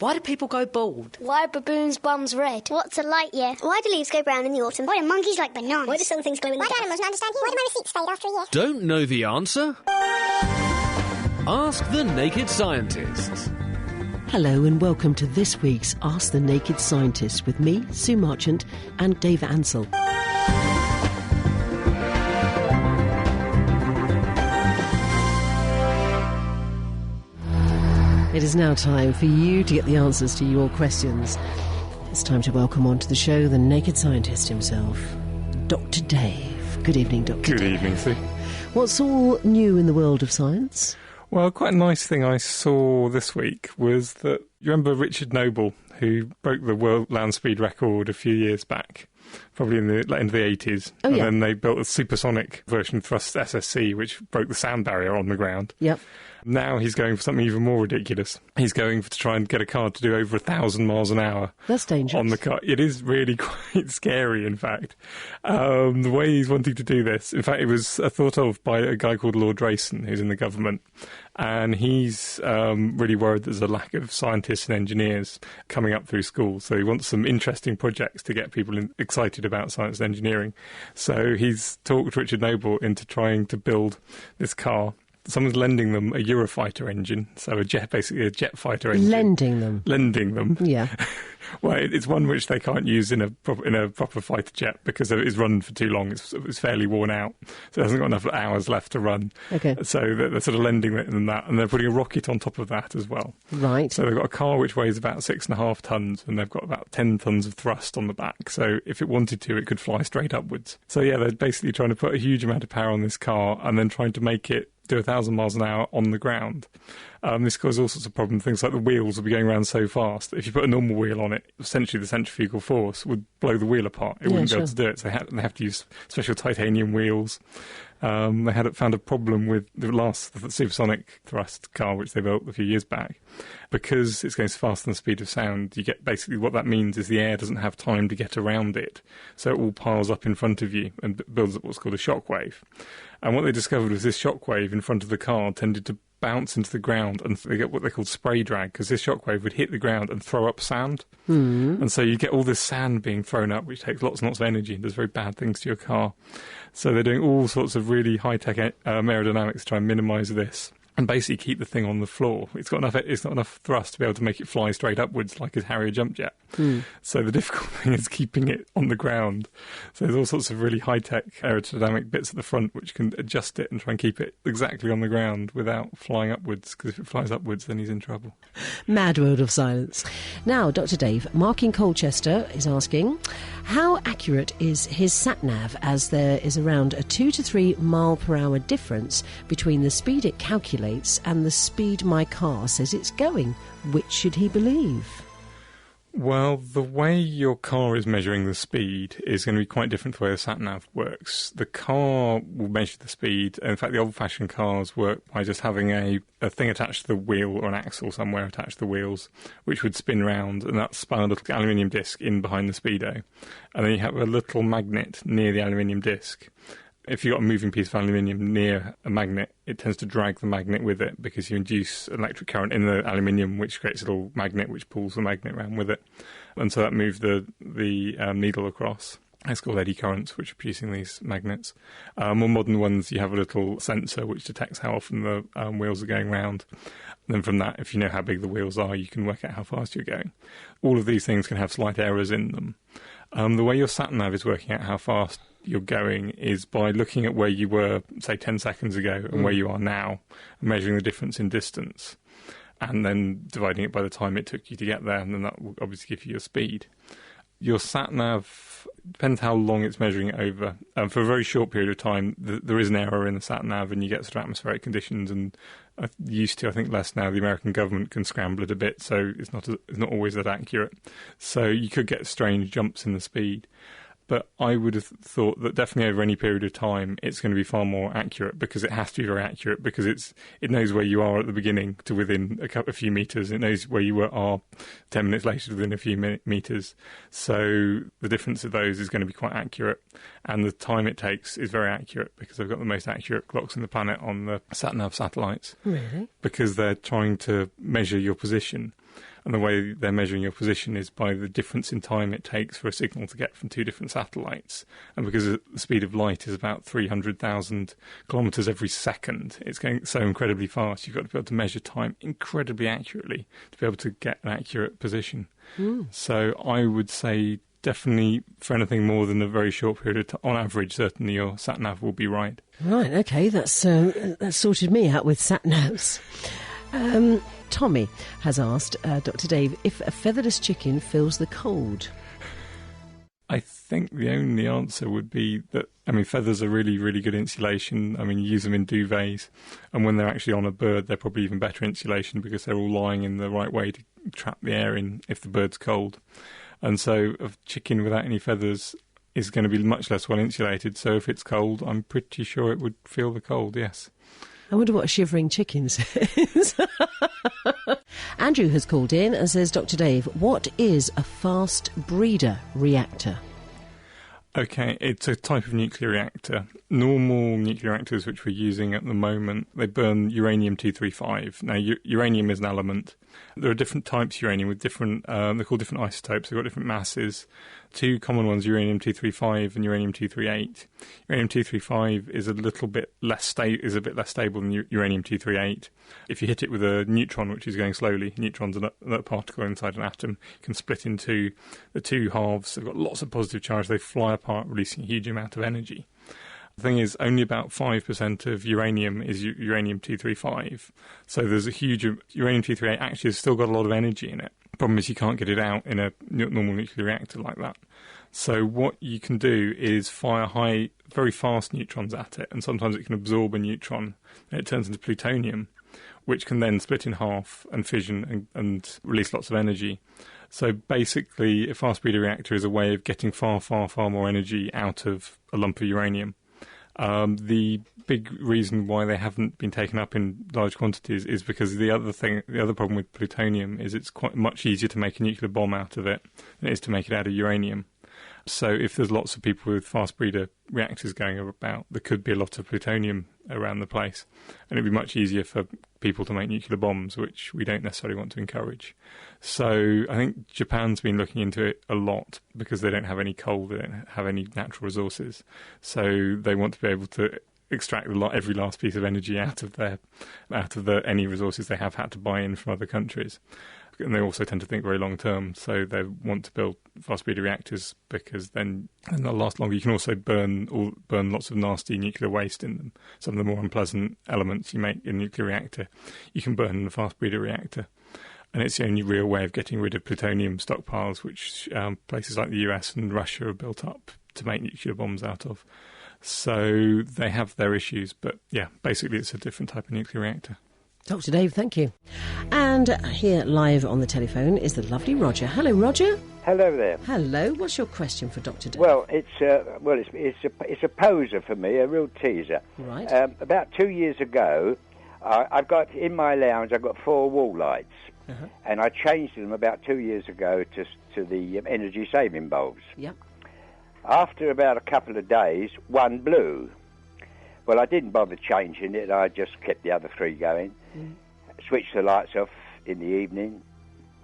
Why do people go bald? Why are baboons' bums red? What's a light year? Why do leaves go brown in the autumn? Why do monkeys like bananas? Why do some things glow in the dark? Why do animals not understand you? Why do my receipts fade after a year? Don't know the answer? Ask the Naked Scientists. Hello and welcome to this week's Ask the Naked Scientists with me, Sue Marchant, and Dave Ansell. It is now time for you to get the answers to your questions. It's time to welcome onto the show the naked scientist himself, Dr. Dave. Good evening, Dr. Dave. Good evening, Sue. What's all new in the world of science? Well, quite a nice thing I saw this week was that, you remember Richard Noble, who broke the world land speed record a few years back, probably in the end of the 80s. Oh, yeah. And then they built a supersonic version of thrust SSC, which broke the sound barrier on the ground. Yep. Now he's going for something even more ridiculous. He's going to try and get a car to do over 1,000 miles an hour. That's dangerous. On the car. It is really quite scary, in fact. The way he's wanting to do this, in fact, it was thought of by a guy called Lord Drayson, who's in the government. And he's really worried there's a lack of scientists and engineers coming up through school. So he wants some interesting projects to get people excited about science and engineering. So he's talked Richard Noble into trying to build this car. Someone's lending them a Eurofighter engine, so basically a jet fighter engine. Lending them. Yeah. Well, it's one which they can't use in a proper fighter jet because it's run for too long. It's fairly worn out, so it hasn't got enough hours left to run. Okay. So they're sort of lending them that, and they're putting a rocket on top of that as well. Right. So they've got a car which weighs about 6.5 tons, and they've got about 10 tons of thrust on the back. So if it wanted to, it could fly straight upwards. So yeah, they're basically trying to put a huge amount of power on this car, and then trying to make it do 1,000 miles an hour on the ground. This causes all sorts of problems. Things like the wheels will be going around so fast that if you put a normal wheel on it, essentially the centrifugal force would blow the wheel apart. It wouldn't be able to do it. So they have to use special titanium wheels. They found a problem with the supersonic thrust car, which they built a few years back. Because it's going so fast than the speed of sound, you get basically what that means is the air doesn't have time to get around it. So it all piles up in front of you and builds up what's called a shockwave. And what they discovered was this shockwave in front of the car tended to bounce into the ground, and they get what they call spray drag, because this shockwave would hit the ground and throw up sand. And so you get all this sand being thrown up, which takes lots and lots of energy and does very bad things to your car. So they're doing all sorts of really high-tech aerodynamics to try and minimise this and basically keep the thing on the floor. It's not enough thrust to be able to make it fly straight upwards like a Harrier jump jet. So the difficult thing is keeping it on the ground. So there's all sorts of really high-tech aerodynamic bits at the front which can adjust it and try and keep it exactly on the ground without flying upwards, because if it flies upwards then he's in trouble. Mad world of science. Now, Dr. Dave, Mark in Colchester is asking, how accurate is his sat-nav, as there is around a 2 to 3 mile per hour difference between the speed it calculates and the speed my car says it's going? Which should he believe? Well, the way your car is measuring the speed is going to be quite different to the way the sat-nav works. The car will measure the speed. In fact, the old-fashioned cars work by just having a thing attached to the wheel, or an axle somewhere attached to the wheels, which would spin round, and that's spun a little aluminium disc in behind the speedo. And then you have a little magnet near the aluminium disc. If you've got a moving piece of aluminium near a magnet, it tends to drag the magnet with it, because you induce electric current in the aluminium, which creates a little magnet which pulls the magnet around with it. And so that moves the needle across. It's called eddy currents, which are producing these magnets. More modern ones, you have a little sensor which detects how often the wheels are going round. And then from that, if you know how big the wheels are, you can work out how fast you're going. All of these things can have slight errors in them. The way your sat-nav is working out how fast you're going is by looking at where you were, say, 10 seconds ago and where you are now, and measuring the difference in distance, and then dividing it by the time it took you to get there, and then that will obviously give you your speed. Your sat-nav depends how long it's measuring it over. For a very short period of time, there is an error in the sat-nav, and you get sort of atmospheric conditions, and I think less now. The American government can scramble it a bit, so it's not always that accurate. So you could get strange jumps in the speed. But I would have thought that definitely over any period of time, it's going to be far more accurate, because it has to be very accurate, because it knows where you are at the beginning to within a few metres. It knows where you are 10 minutes later within a few metres. So the difference of those is going to be quite accurate. And the time it takes is very accurate, because they've got the most accurate clocks on the planet on the sat-nav satellites. Really? Because they're trying to measure your position. And the way they're measuring your position is by the difference in time it takes for a signal to get from two different satellites. And because the speed of light is about 300,000 kilometres every second, it's going so incredibly fast, you've got to be able to measure time incredibly accurately to be able to get an accurate position. So I would say definitely for anything more than a very short period of time, on average, certainly your sat-nav will be right. Right, OK, that's sorted me out with sat-navs. Tommy has asked Dr. Dave if a featherless chicken feels the cold. I think the only answer would be that, feathers are really, really good insulation. You use them in duvets, and when they're actually on a bird, they're probably even better insulation because they're all lying in the right way to trap the air in if the bird's cold. And so a chicken without any feathers is going to be much less well insulated, so if it's cold, I'm pretty sure it would feel the cold, yes. I wonder what a shivering chicken says. Andrew has called in and says, Dr. Dave, what is a fast breeder reactor? Okay, it's a type of nuclear reactor. Normal nuclear reactors, which we're using at the moment, they burn uranium-235. Now, uranium is an element. There are different types of uranium with different, they're called different isotopes. They've got different masses. Two common ones, uranium-235 and uranium-238. Uranium-235 is a bit less stable than uranium-238. If you hit it with a neutron, which is going slowly, neutron's a particle inside an atom, can split into the two halves. They've got lots of positive charge. They fly apart, releasing a huge amount of energy. The thing is, only about 5% of uranium is uranium-235. So there's a huge... Uranium-238 actually has still got a lot of energy in it. The problem is you can't get it out in a normal nuclear reactor like that. So what you can do is fire very fast neutrons at it, and sometimes it can absorb a neutron, and it turns into plutonium, which can then split in half and fission and release lots of energy. So basically, a fast breeder reactor is a way of getting far, far, far more energy out of a lump of uranium. The big reason why they haven't been taken up in large quantities is because the other problem with plutonium is it's quite much easier to make a nuclear bomb out of it than it is to make it out of uranium. So if there's lots of people with fast breeder reactors going about, there could be a lot of plutonium around the place, and it'd be much easier for people to make nuclear bombs, which we don't necessarily want to encourage. So I think Japan's been looking into it a lot because they don't have any coal, they don't have any natural resources, so they want to be able to extract every last piece of energy out of any resources they have had to buy in from other countries. And they also tend to think very long term, so they want to build fast breeder reactors because then they'll last longer. You can also burn lots of nasty nuclear waste in them. Some of the more unpleasant elements you make in a nuclear reactor, you can burn in a fast breeder reactor. And it's the only real way of getting rid of plutonium stockpiles, which places like the US and Russia have built up to make nuclear bombs out of. So they have their issues, but yeah, basically it's a different type of nuclear reactor. Dr. Dave, thank you. And here live on the telephone is the lovely Roger. Hello, Roger. Hello there. Hello. What's your question for Dr. Dave? Well, it's a poser for me, a real teaser. Right. About 2 years ago, I've got in my lounge. I've got 4 wall lights, and I changed them about 2 years ago to the energy saving bulbs. Yep. After about a couple of days, one blew. Well, I didn't bother changing it. I just kept the other 3 going. Switched the lights off in the evening.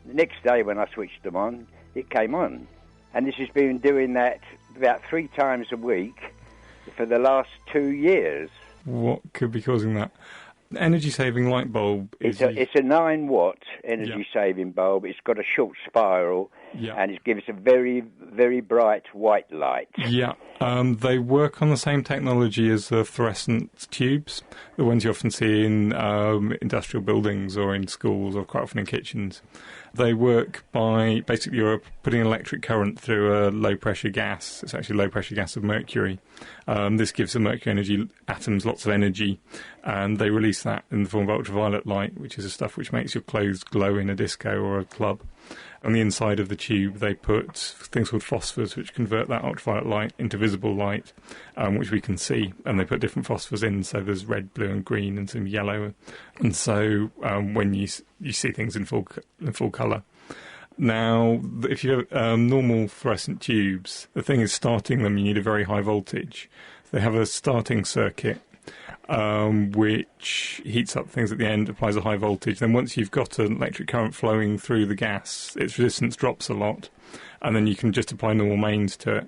The next day when I switched them on, it came on. And this has been doing that about 3 times a week for the last 2 years. What could be causing that? The energy-saving light bulb is... It's a 9-watt energy-saving bulb. It's got a short spiral, and it gives a very, very bright white light. Yeah, they work on the same technology as the fluorescent tubes, the ones you often see in industrial buildings or in schools or quite often in kitchens. They work by, basically, you're putting electric current through a low-pressure gas. It's actually low-pressure gas of mercury. This gives the mercury energy atoms lots of energy, and they release that in the form of ultraviolet light, which is the stuff which makes your clothes glow in a disco or a club. On the inside of the tube, they put things called phosphors, which convert that ultraviolet light into visible light, which we can see. And they put different phosphors in, so there's red, blue, and green, and some yellow. And so when you see things in full colour. Now, if you have normal fluorescent tubes, the thing is starting them, you need a very high voltage. They have a starting circuit, which heats up things at the end, applies a high voltage. Then once you've got an electric current flowing through the gas, its resistance drops a lot, and then you can just apply normal mains to it.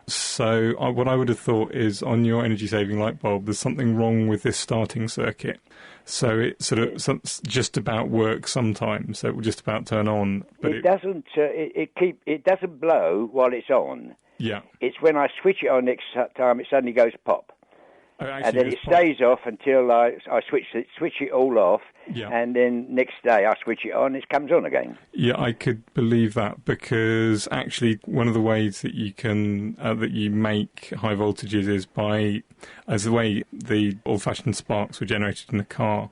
So what I would have thought is on your energy-saving light bulb, there's something wrong with this starting circuit. So it sort of just about works sometimes. So it will just about turn on, but it doesn't. It doesn't blow while it's on. Yeah. It's when I switch it on next time, it suddenly goes pop. And then it stays off until I switch it all off, and then next day I switch it on, it comes on again. Yeah, I could believe that, because actually one of the ways that you can that you make high voltages is as the way the old-fashioned sparks were generated in a car.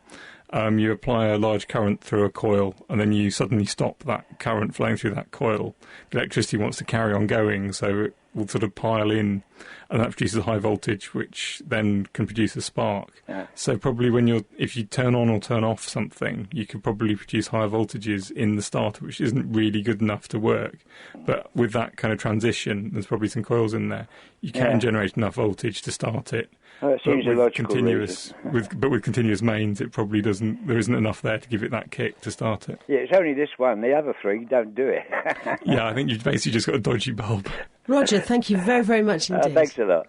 You apply a large current through a coil, and then you suddenly stop that current flowing through that coil. The electricity wants to carry on going, so it will sort of pile in, and that produces a high voltage, which then can produce a spark. Yeah. So probably if you turn on or turn off something, you could probably produce higher voltages in the starter, which isn't really good enough to work. But with that kind of transition, there's probably some coils in there. You can generate enough voltage to start it. Well, it seems a logical with continuous mains, it probably doesn't. There isn't enough there to give it that kick to start it. Yeah, it's only this one. The other three don't do it. Yeah, I think you've basically just got a dodgy bulb. Roger, thank you very, very much indeed. Thanks a lot.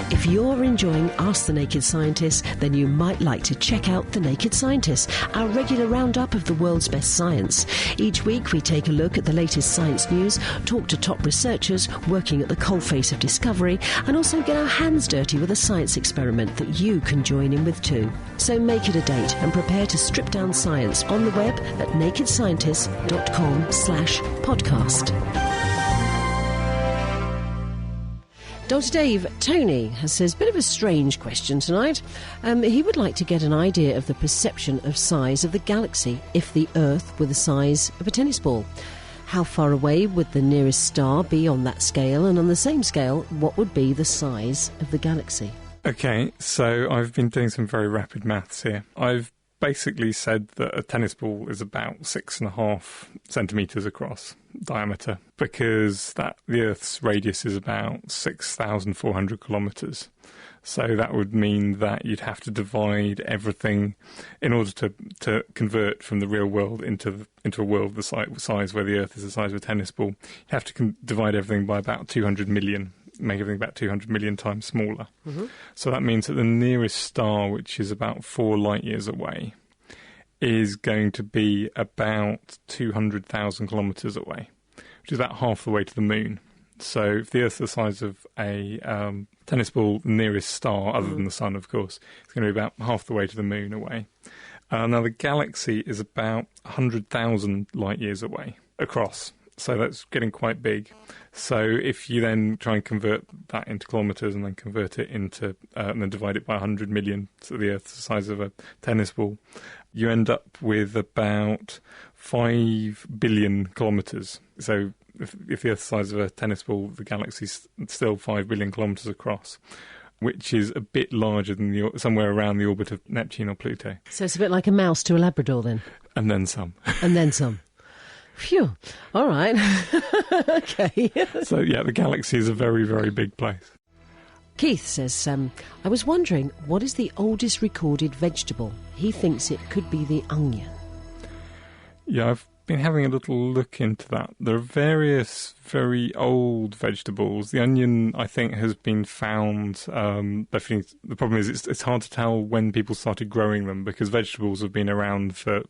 If you're enjoying Ask the Naked Scientist, then you might like to check out The Naked Scientist, our regular roundup of the world's best science. Each week we take a look at the latest science news, talk to top researchers working at the coalface of discovery, and also get our hands dirty with a science experiment that you can join in with too. So make it a date and prepare to strip down science on the web at nakedscientist.com/podcast. Dr. Dave, Tony says, bit of a strange question tonight. He would like to get an idea of the perception of size of the galaxy if the Earth were the size of a tennis ball. How far away would the nearest star be on that scale? And on the same scale, what would be the size of the galaxy? Okay, so I've been doing some very rapid maths here. I've basically said that a tennis ball is about 6.5 centimetres across diameter, because the Earth's radius is about 6,400 kilometres. So that would mean that you'd have to divide everything in order to convert from the real world into a world the size where the Earth is the size of a tennis ball. You have to divide everything by about 200 million. Make everything about 200 million times smaller. Mm-hmm. So that means that the nearest star, which is about 4 light years away, is going to be about 200,000 kilometres away, which is about half the way to the moon. So if the Earth's the size of a tennis ball, the nearest star, other than the sun, of course, is going to be about half the way to the moon away. Now, the galaxy is about 100,000 light years away across. So that's getting quite big. So if you then try and convert that into kilometres and then convert it into, and then divide it by 100 million, so the Earth's the size of a tennis ball, you end up with about 5 billion kilometres. So if the Earth's the size of a tennis ball, the galaxy's still 5 billion kilometres across, which is a bit larger than somewhere around the orbit of Neptune or Pluto. So it's a bit like a mouse to a Labrador then? And then some. And then some. Phew. All right. Okay. So, yeah, the galaxy is a very, very big place. Keith says, I was wondering, what is the oldest recorded vegetable? He thinks it could be the onion. Yeah, I've been having a little look into that. There are various very old vegetables. The onion, I think, has been found. Definitely, the problem is it's hard to tell when people started growing them, because vegetables have been around for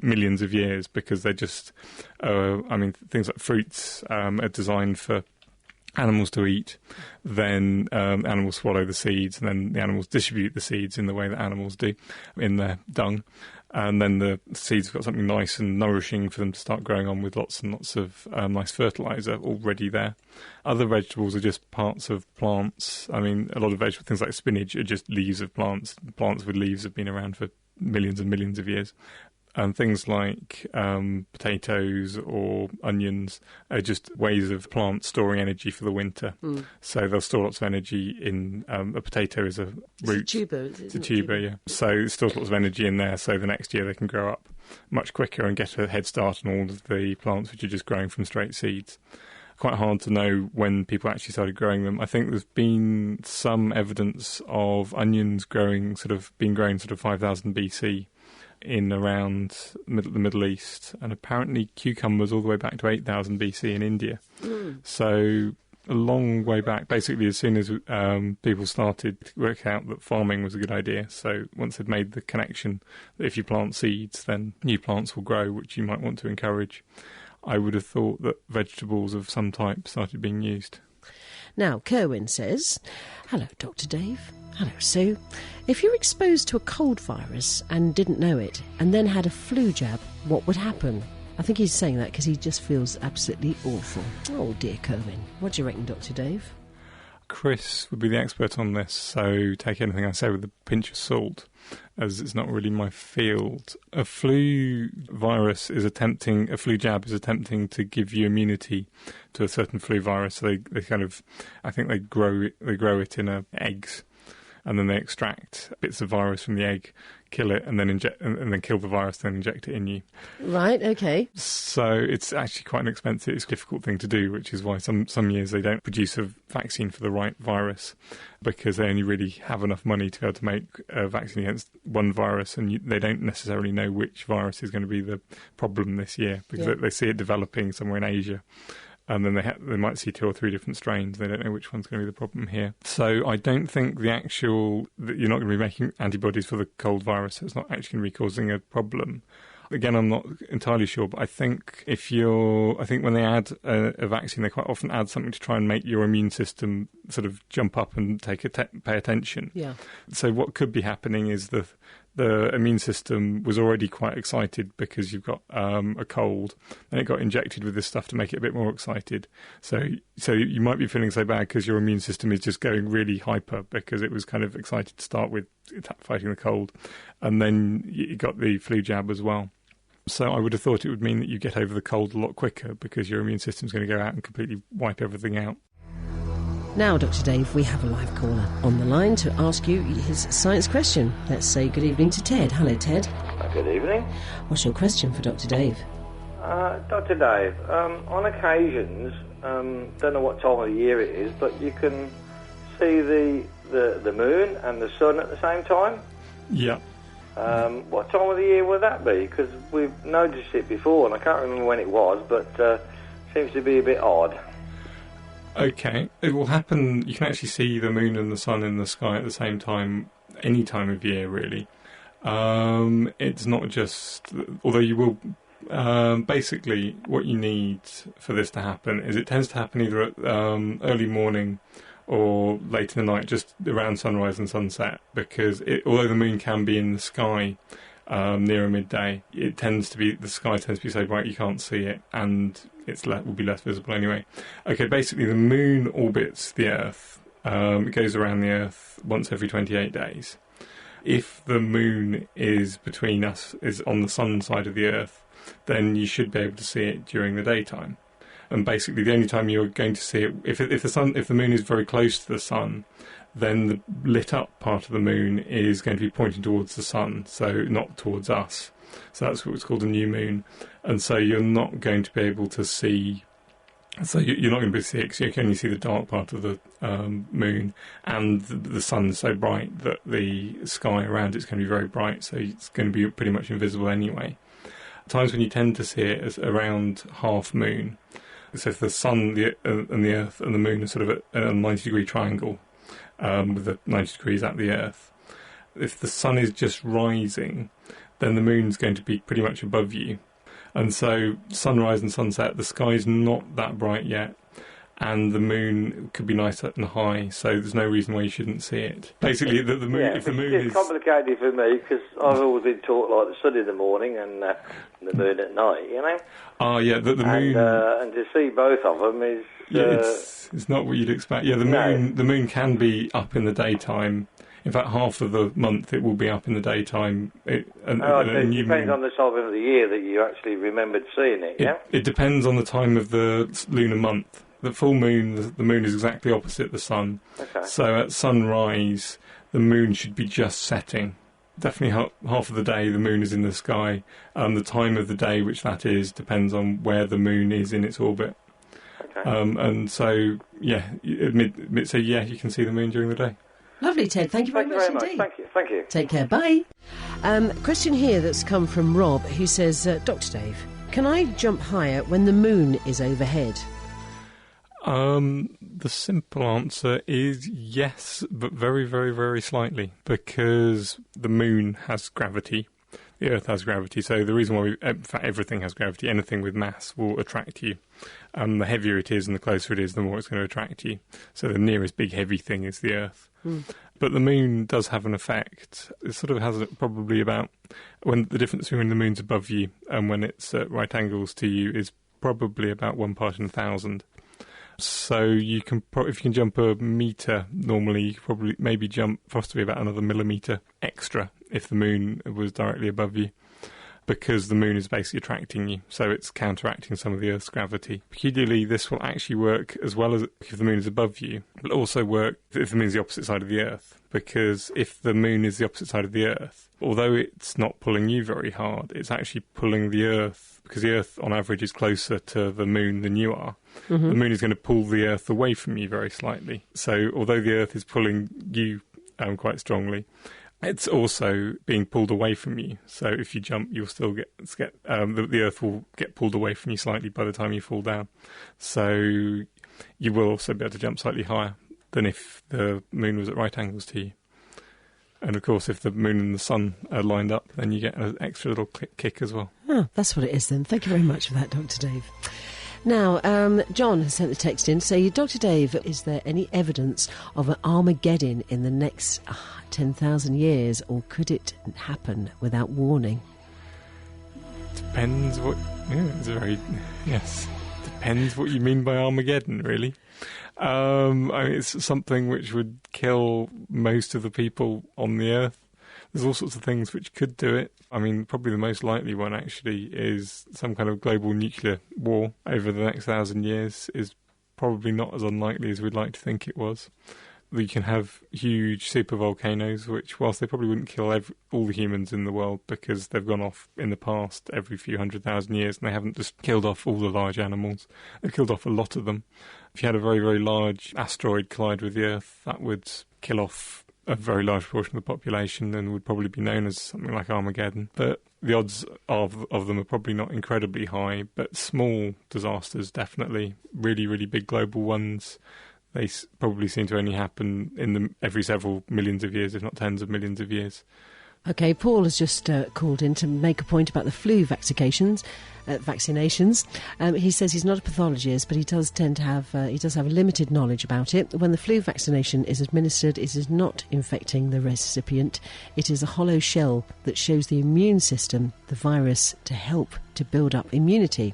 millions of years, because they're just, things like fruits are designed for animals to eat. Then animals swallow the seeds, and then the animals distribute the seeds in the way that animals do in their dung. And then the seeds have got something nice and nourishing for them to start growing on, with lots and lots of nice fertiliser already there. Other vegetables are just parts of plants. I mean, a lot of vegetables, things like spinach, are just leaves of plants. Plants with leaves have been around for millions and millions of years. And things like potatoes or onions are just ways of plants storing energy for the winter. Mm. So they'll store lots of energy in a potato is a root. It's a tuber. It's a tuber, yeah. So it stores lots of energy in there, so the next year they can grow up much quicker and get a head start on all of the plants which are just growing from straight seeds. quite hard to know when people actually started growing them. I think there's been some evidence of onions being grown sort of 5000 BC in around the Middle East, and apparently cucumbers all the way back to 8000 BC in India. So a long way back, basically as soon as people started to work out that farming was a good idea. So once they'd made the connection that if you plant seeds, then new plants will grow, which you might want to encourage, I would have thought that vegetables of some type started being used. Now, Kerwin says, hello, Dr. Dave. Hello, Sue. If you're exposed to a cold virus and didn't know it, and then had a flu jab, what would happen? I think he's saying that because he just feels absolutely awful. Oh, dear Kerwin. What do you reckon, Dr. Dave? Chris would be the expert on this, so take anything I say with a pinch of salt, as it's not really my field. A flu jab is attempting to give you immunity to a certain flu virus. So they kind of, I think they grow it in eggs, and then they extract bits of virus from the egg, kill it, and then then kill the virus, then inject it in you. Right, okay. So it's actually quite an expensive, it's a difficult thing to do, which is why some years they don't produce a vaccine for the right virus, because they only really have enough money to be able to make a vaccine against one virus, and they don't necessarily know which virus is going to be the problem this year, because they see it developing somewhere in Asia. And then they might see 2 or 3 different strains. They don't know which one's going to be the problem here. So I don't think that you're not going to be making antibodies for the cold virus. So it's not actually going to be causing a problem. Again, I'm not entirely sure, but I think when they add a vaccine, they quite often add something to try and make your immune system sort of jump up and pay attention. Yeah. So what could be happening is the immune system was already quite excited because you've got a cold, and it got injected with this stuff to make it a bit more excited. So you might be feeling so bad because your immune system is just going really hyper because it was kind of excited to start with fighting the cold, and then you got the flu jab as well. So I would have thought it would mean that you get over the cold a lot quicker because your immune system's going to go out and completely wipe everything out. Now, Dr. Dave, we have a live caller on the line to ask you his science question. Let's say good evening to Ted. Hello, Ted. Good evening. What's your question for Dr. Dave? Dr. Dave, on occasions, don't know what time of the year it is, but you can see the moon and the sun at the same time? Yeah. What time of the year would that be? Because we've noticed it before, and I can't remember when it was, but seems to be a bit odd. Okay, it will happen. You can actually see the moon and the sun in the sky at the same time, any time of year, really. It's not just, although you will, basically what you need for this to happen is it tends to happen either at early morning or late in the night, just around sunrise and sunset, because although the moon can be in the sky nearer midday, the sky tends to be so bright you can't see it, and will be less visible anyway. Okay, basically the moon orbits the Earth. It goes around the Earth once every 28 days. If the moon is on the sun side of the Earth, then you should be able to see it during the daytime. And basically the only time you're going to see it, if the moon is very close to the sun, then the lit up part of the moon is going to be pointing towards the sun, so not towards us. So that's what's called a new moon. And so you're not going to be able to see, so you're not going to be able to see it, because you can only see the dark part of the moon, and the sun's so bright that the sky around it's going to be very bright, so it's going to be pretty much invisible anyway. Times when you tend to see it is around half moon. So if the sun and the Earth and the moon are sort of at a 90-degree triangle, with the 90 degrees at the Earth, if the sun is just rising, then the moon's going to be pretty much above you. And so sunrise and sunset, the sky's not that bright yet, and the moon could be nice and high, so there's no reason why you shouldn't see it. Basically, the moon, if the moon is... It's complicated for me, because I've always been taught like the sun in the morning and the moon at night, you know? Oh, yeah, the moon... And to see both of them is... Yeah, it's not what you'd expect. Yeah, the moon can be up in the daytime. In fact, half of the month it will be up in the daytime. It depends on the time of the year that you actually remembered seeing it, yeah? It depends on the time of the lunar month. The full moon, the moon is exactly opposite the sun. Okay. So at sunrise, the moon should be just setting. Definitely half of the day the moon is in the sky. The time of the day which that is depends on where the moon is in its orbit. Okay. And so, yeah, so you can see the moon during the day. Lovely, Ted. Thank you very much indeed. Thank you. Take care. Bye. Question here that's come from Rob, who says, Dr. Dave, can I jump higher when the moon is overhead? The simple answer is yes, but very, very, very slightly, because the moon has gravity. The Earth has gravity, so the reason why in fact, everything has gravity, anything with mass will attract you. The heavier it is and the closer it is, the more it's going to attract you. So the nearest big heavy thing is the Earth. But the moon does have an effect. It sort of has probably about, when the difference between the moon's above you and when it's at right angles to you is probably about 1 part in 1,000. So you can, if you can jump a metre, normally you could probably maybe jump possibly about another millimetre extra if the moon was directly above you, because the moon is basically attracting you, so it's counteracting some of the Earth's gravity. Peculiarly, this will actually work as well as if the moon is above you, but also work if the moon is the opposite side of the Earth, because if the moon is the opposite side of the Earth, although it's not pulling you very hard, it's actually pulling the Earth, because the Earth on average is closer to the moon than you are. The moon is going to pull the Earth away from you very slightly. So although the Earth is pulling you quite strongly, it's also being pulled away from you. So if you jump, you'll still the Earth will get pulled away from you slightly by the time you fall down. So you will also be able to jump slightly higher than if the moon was at right angles to you. And of course, if the moon and the sun are lined up, then you get an extra little kick as well. Oh, that's what it is then. Thank you very much for that, Dr. Dave. Now, John has sent the text in saying, Dr. Dave, is there any evidence of an Armageddon in the next 10,000 years, or could it happen without warning? Depends what... Depends what you mean by Armageddon, really. I mean, it's something which would kill most of the people on the Earth. There's all sorts of things which could do it. I mean, probably the most likely one, actually, is some kind of global nuclear war over the next 1,000 years is probably not as unlikely as we'd like to think it was. We can have huge supervolcanoes, which, whilst they probably wouldn't kill all the humans in the world because they've gone off in the past every few 100,000 years, and they haven't just killed off all the large animals. They've killed off a lot of them. If you had a very, very large asteroid collide with the Earth, that would kill off a very large portion of the population and would probably be known as something like Armageddon. But the odds of them are probably not incredibly high, but small disasters, definitely. Really, really big global ones, they probably seem to only happen in every several millions of years, if not tens of millions of years. OK, Paul has just called in to make a point about the flu vaccinations. He says he's not a pathologist, but he does tend to have a limited knowledge about it. When the flu vaccination is administered, it is not infecting the recipient. It is a hollow shell that shows the immune system the virus to help to build up immunity.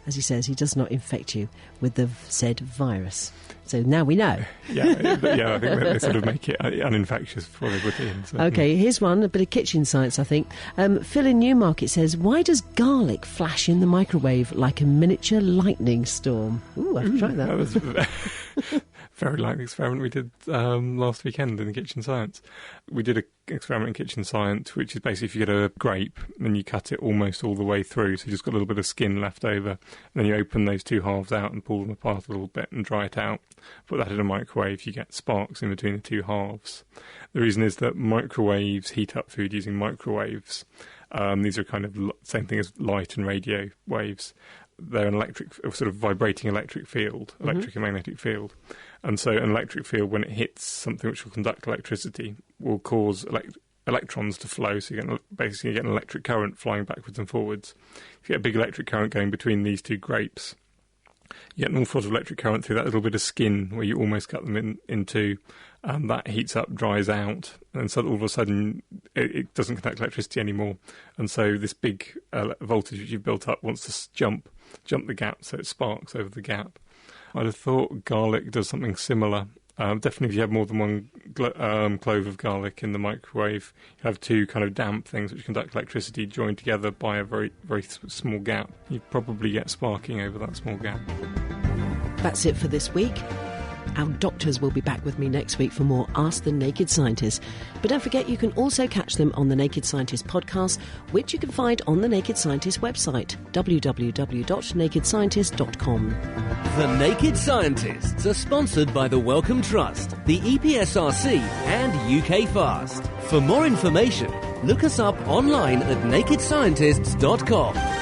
As he says, he does not infect you with the said virus. So now we know. Yeah, I think they sort of make it uninfectious before they put it in. So, OK, here's one, a bit of kitchen science, I think. Phil in Newmarket says, why does garlic flash in the microwave like a miniature lightning storm? Ooh, I've tried that. That was very like the experiment we did last weekend in Kitchen Science. We did an experiment in Kitchen Science, which is basically if you get a grape and you cut it almost all the way through, so you've just got a little bit of skin left over, and then you open those two halves out and pull them apart a little bit and dry it out. Put that in a microwave, you get sparks in between the two halves. The reason is that microwaves heat up food using microwaves. These are kind of the same thing as light and radio waves. They're an electric, sort of vibrating electric field, electric and magnetic field. And so an electric field, when it hits something which will conduct electricity, will cause electrons to flow, so you basically get an electric current flying backwards and forwards. If you get a big electric current going between these two grapes, you get an awful lot of electric current through that little bit of skin where you almost cut them in two. That heats up, dries out, and so all of a sudden it doesn't conduct electricity anymore. And so this big voltage which you've built up wants to jump the gap, so it sparks over the gap. I'd have thought garlic does something similar. Definitely if you have more than one clove of garlic in the microwave, you have two kind of damp things which conduct electricity joined together by a very, very small gap. You probably get sparking over that small gap. That's it for this week. Our doctors will be back with me next week for more Ask the Naked Scientist. But don't forget, you can also catch them on the Naked Scientist podcast, which you can find on the Naked Scientist website, www.nakedscientist.com. The Naked Scientists are sponsored by the Wellcome Trust, the EPSRC and UK Fast. For more information, look us up online at nakedscientists.com.